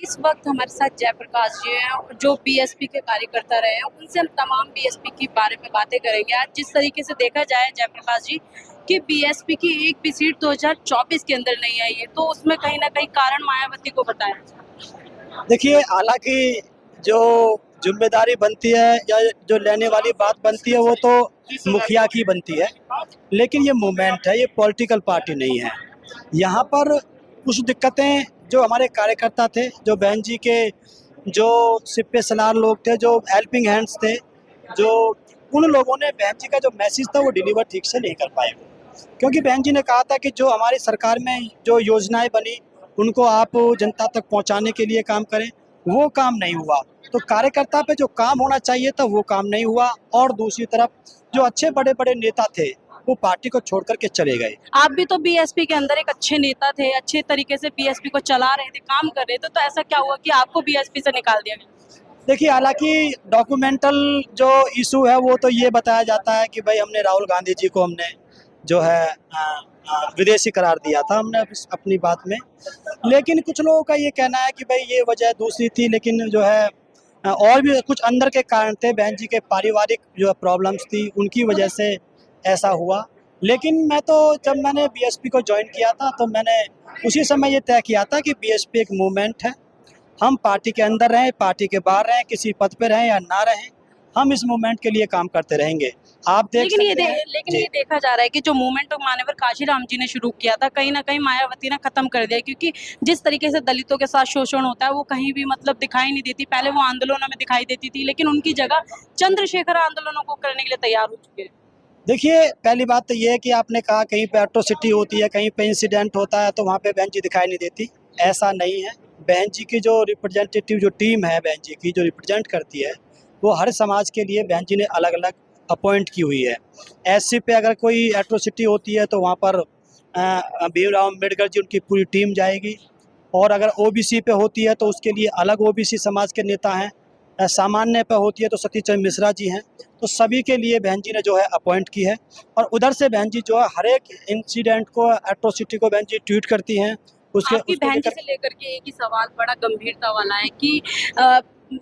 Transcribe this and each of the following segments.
इस वक्त हमारे साथ जयप्रकाश जी हैं जो बीएसपी के कार्यकर्ता रहे हैं। उनसे हम तमाम बीएसपी के बारे में बातें करेंगे। आज जिस तरीके से देखा जाए जयप्रकाश जी कि बीएसपी की एक भी सीट 2024 के अंदर नहीं आई है, तो उसमें कहीं ना कहीं कारण मायावती को बताया जाए। देखिए, हालांकि जो जिम्मेदारी बनती है या जो लेने वाली बात बनती है वो तो मुखिया की बनती है, लेकिन ये मूवमेंट है, ये पॉलिटिकल पार्टी नहीं है। यहाँ पर कुछ दिक्कतें जो हमारे कार्यकर्ता थे, जो बहन जी के जो सिपे सलार लोग थे, जो हेल्पिंग हैंड्स थे, जो उन लोगों ने बहन जी का जो मैसेज था वो डिलीवर ठीक से नहीं कर पाए, क्योंकि बहन जी ने कहा था कि जो हमारी सरकार में जो योजनाएं बनी उनको आप जनता तक पहुंचाने के लिए काम करें, वो काम नहीं हुआ। तो कार्यकर्ता पे जो काम होना चाहिए था वो काम नहीं हुआ, और दूसरी तरफ जो अच्छे बड़े बड़े नेता थे वो पार्टी को छोड़ करके चले गए। आप भी तो बीएसपी के अंदर एक अच्छे नेता थे, अच्छे तरीके से बीएसपी को चला रहे थे, काम कर रहे थे, तो ऐसा क्या हुआ कि आपको बीएसपी से निकाल दिया गया? देखिए, हालांकि डॉक्यूमेंटल जो इशू है वो तो ये बताया जाता है कि भाई हमने राहुल गांधी जी को हमने जो है विदेशी करार दिया था हमने अपनी बात में, लेकिन कुछ लोगों का ये कहना है कि भाई ये वजह दूसरी थी, लेकिन जो है और भी कुछ अंदर के कारण थे, बहन जी के पारिवारिक जो प्रॉब्लम्स थी उनकी वजह से ऐसा हुआ। लेकिन मैं तो जब मैंने बीएसपी को ज्वाइन किया था तो मैंने उसी समय ये तय किया था कि बीएसपी एक मूवमेंट है, हम पार्टी के अंदर रहें, पार्टी के बाहर रहें, किसी पद पे रहें या ना रहें, हम इस मूवमेंट के लिए काम करते रहेंगे। आप देख लेकिन सकते हैं, लेकिन ये देखा जा रहा है कि जो मूवमेंट मान्यवर काशीराम जी ने शुरू किया था, कहीं ना कहीं मायावती ने खत्म कर दिया, क्योंकि जिस तरीके से दलितों के साथ शोषण होता है वो कहीं भी मतलब दिखाई नहीं देती। पहले वो आंदोलनों में दिखाई देती थी, लेकिन उनकी जगह चंद्रशेखर आंदोलनों को करने के लिए तैयार हो चुके हैं। देखिए, पहली बात तो ये है कि आपने कहा कहीं पे एट्रोसिटी होती है, कहीं पे इंसिडेंट होता है तो वहाँ पे बहन जी दिखाई नहीं देती, ऐसा नहीं है। बहन जी की जो रिप्रेजेंटेटिव जो टीम है, बहन जी की जो रिप्रेजेंट करती है, वो हर समाज के लिए बहन जी ने अलग अलग अपॉइंट की हुई है। एससी पे अगर कोई एट्रोसिटी होती है तो वहाँ पर भीमराव अम्बेडकर जी उनकी पूरी टीम जाएगी, और अगर ओबीसी पे होती है तो उसके लिए अलग ओबीसी समाज के नेता हैं, सामान्य पे होती है तो सतीश चंद्र मिश्रा जी हैं। तो सभी के लिए बहन जी ने जो है अपॉइंट की है, और उधर से बहन जी जो है हर एक इंसिडेंट को, एट्रोसिटी को बहन जी ट्वीट करती हैं। आपकी बहन जी से लेकर के एक ही सवाल बड़ा गंभीरता वाला है कि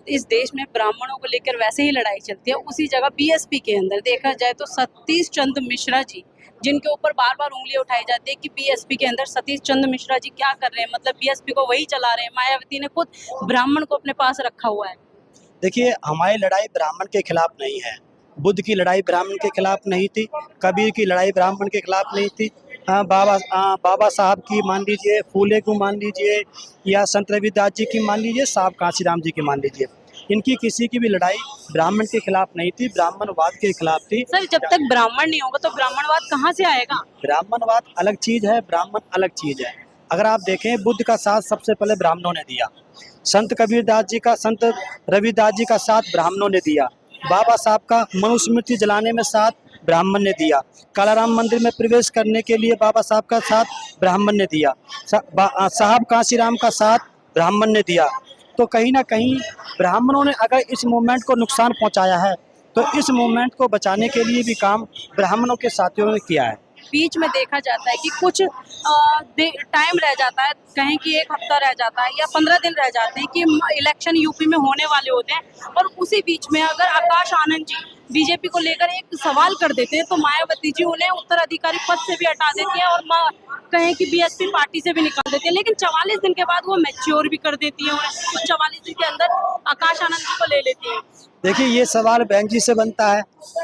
इस देश में ब्राह्मणों को लेकर वैसे ही लड़ाई चलती है, उसी जगह बीएसपी के अंदर देखा जाए तो सतीश चंद्र मिश्रा जी, जिनके ऊपर बार बार उंगलियां उठाई जाती है कि बीएसपी के अंदर सतीश चंद्र मिश्रा जी क्या कर रहे हैं, मतलब बीएसपी को वही चला रहे हैं। मायावती ने खुद ब्राह्मण को अपने पास रखा हुआ है। देखिए, हमारी लड़ाई ब्राह्मण के खिलाफ नहीं है, बुद्ध की लड़ाई ब्राह्मण के खिलाफ नहीं थी, कबीर की लड़ाई ब्राह्मण के खिलाफ नहीं थी, बाबा साहब की मान लीजिए, फूले को मान लीजिए, या संत रविदास जी की मान लीजिए, साहब कांशीराम जी की मान लीजिए, इनकी किसी की भी लड़ाई ब्राह्मण के खिलाफ नहीं थी, ब्राह्मणवाद के खिलाफ थी। सर, जब तक ब्राह्मण नहीं होगा तो ब्राह्मणवाद कहाँ से आएगा? ब्राह्मणवाद अलग चीज है, ब्राह्मण अलग चीज है। अगर आप देखें, बुद्ध का साथ सबसे पहले ब्राह्मणों ने दिया, संत कबीरदास जी का, संत रविदास जी का साथ ब्राह्मणों ने दिया, बाबा साहब का मनुस्मृति जलाने में साथ ब्राह्मण ने दिया, कालाराम मंदिर में प्रवेश करने के लिए बाबा साहब का साथ ब्राह्मण ने दिया, साहब कांशीराम का साथ ब्राह्मण ने दिया। तो कहीं ना कहीं ब्राह्मणों ने अगर इस मूवमेंट को नुकसान पहुंचाया है तो इस मूवमेंट को बचाने के लिए भी काम ब्राह्मणों के साथियों ने किया है। बीच में देखा जाता है कि कुछ टाइम रह जाता है, कहीं कि एक हफ्ता रह जाता है या 15 दिन रह जाते हैं कि इलेक्शन यूपी में होने वाले होते हैं, और उसी बीच में अगर आकाश आनंद जी बीजेपी को लेकर एक सवाल कर देते हैं तो मायावती जी उन्हें उत्तराधिकारी पद से भी हटा देती है और कहें कि बीएसपी पार्टी से भी निकाल देती है, लेकिन 44 दिन के बाद वो मैच्योर भी कर देती है और 44 दिन के अंदर आकाश आनंद जी को ले लेती है। देखिए, ये सवाल बहन जी से बनता है,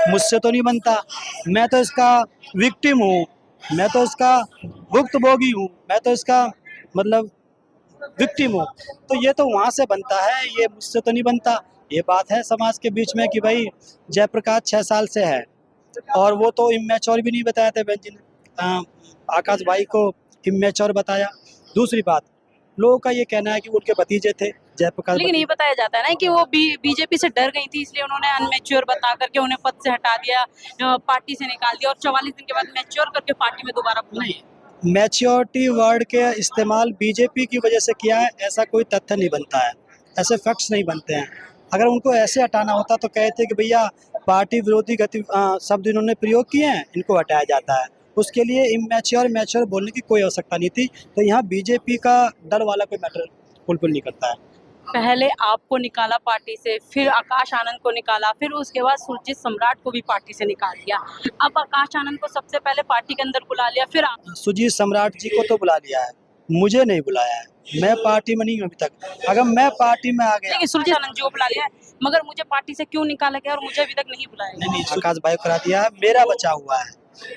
मुझसे तो नहीं बनता। मैं तो इसका विक्टिम हूँ, मैं तो इसका भुक्तभोगी हूँ, मैं तो इसका मतलब विक्टिम हूँ। तो ये तो वहाँ से बनता है, ये मुझसे तो नहीं बनता। ये बात है समाज के बीच में कि भाई जयप्रकाश 6 साल से है, और वो तो इमेच्योर भी नहीं बताया था बहन जी ने, आकाश भाई को इमेच्योर बताया। दूसरी बात, लोगों का ये कहना है कि उनके भतीजे थे जयप्रकाश, लेकिन ये बताया जाता है ना कि वो बीजेपी से डर गई थी, इसलिए उन्होंने अनमेच्योर बता करके उन्हें पद से हटा दिया, पार्टी से निकाल दिया और 44 दिन के बाद मैच्योर करके पार्टी में दोबारा बुलाया। मैच्योरिटी वर्ड के इस्तेमाल बीजेपी की वजह से किया है, ऐसा कोई तथ्य नहीं बनता है, ऐसे फैक्ट्स नहीं बनते हैं। अगर उनको ऐसे हटाना होता तो कहते कि भैया पार्टी विरोधी शब्द इन्होंने प्रयोग किए हैं, इनको हटाया जाता है। उसके लिए इमेच्योर मैच्योर बोलने की कोई आवश्यकता नहीं थी। तो यहाँ बीजेपी का डर वाला कोई मैटर बिल्कुल नहीं करता है। पहले आपको निकाला पार्टी से, फिर आकाश आनंद को निकाला, फिर उसके बाद सुरजीत सम्राट को भी पार्टी से निकाल दिया। अब आकाश आनंद को सबसे पहले पार्टी के अंदर बुला लिया, फिर आप सुजीत सम्राट जी को तो बुला लिया है, मुझे नहीं बुलाया है। मैं पार्टी में नहीं हूँ अभी तक। अगर मैं पार्टी में आ गया, देखिए सुरजीत आनंद जी को बुला लिया है, मगर मुझे पार्टी से क्यों निकाला गया और मुझे अभी तक नहीं बुलाया गया? नहीं आकाश भाई को करा दिया है, मेरा बचा हुआ है,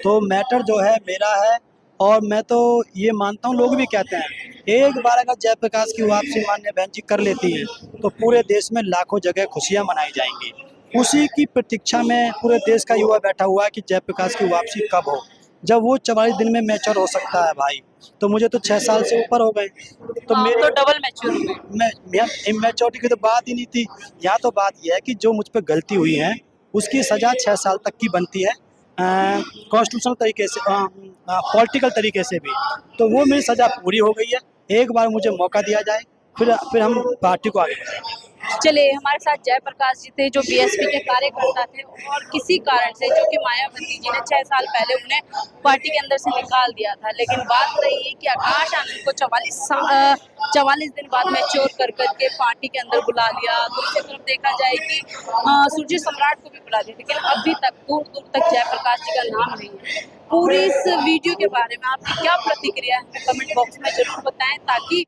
तो मैटर जो है मेरा है। और मैं तो ये मानता हूँ, लोग भी कहते हैं एक बार अगर जयप्रकाश की वापसी माननीय बहन जी कर लेती हैं तो पूरे देश में लाखों जगह खुशियाँ मनाई जाएंगी। उसी की प्रतीक्षा में पूरे देश का युवा बैठा हुआ है कि जयप्रकाश की वापसी कब हो। जब वो 44 दिन में मैच्योर हो सकता है भाई, तो मुझे तो 6 साल से ऊपर हो गए, तो आप मेरे तो डबल मैच्योर हुए। मैं इमेच्योरिटी की तो बात ही नहीं थी। यहाँ तो बात यह है कि जो मुझ पर गलती हुई है उसकी सज़ा 6 साल तक की बनती है, कॉन्स्टिट्यूशनल तरीके से, पॉलिटिकल तरीके से भी। तो वो मेरी सज़ा पूरी हो गई है। एक बार मुझे मौका दिया जाए, फिर हम पार्टी को आगे बढ़ाएंगे। चलिए हमारे साथ जयप्रकाश जी थे जो बीएसपी के कार्यकर्ता थे, और किसी कारण से जो कि मायावती जी ने 6 साल पहले उन्हें पार्टी के अंदर से निकाल दिया था, लेकिन बात रही है कि आकाश आनंद को 44 दिन बाद मैच्योर कर करके पार्टी के अंदर बुला लिया। दूसरी तरफ देखा जाए कि सुरजीत सम्राट को भी बुला दिया, लेकिन अभी तक दूर दूर तक जयप्रकाश जी का नाम नहीं है। पूरी इस वीडियो के बारे में आपकी क्या प्रतिक्रिया है, कमेंट बॉक्स में जरूर बताएं, ताकि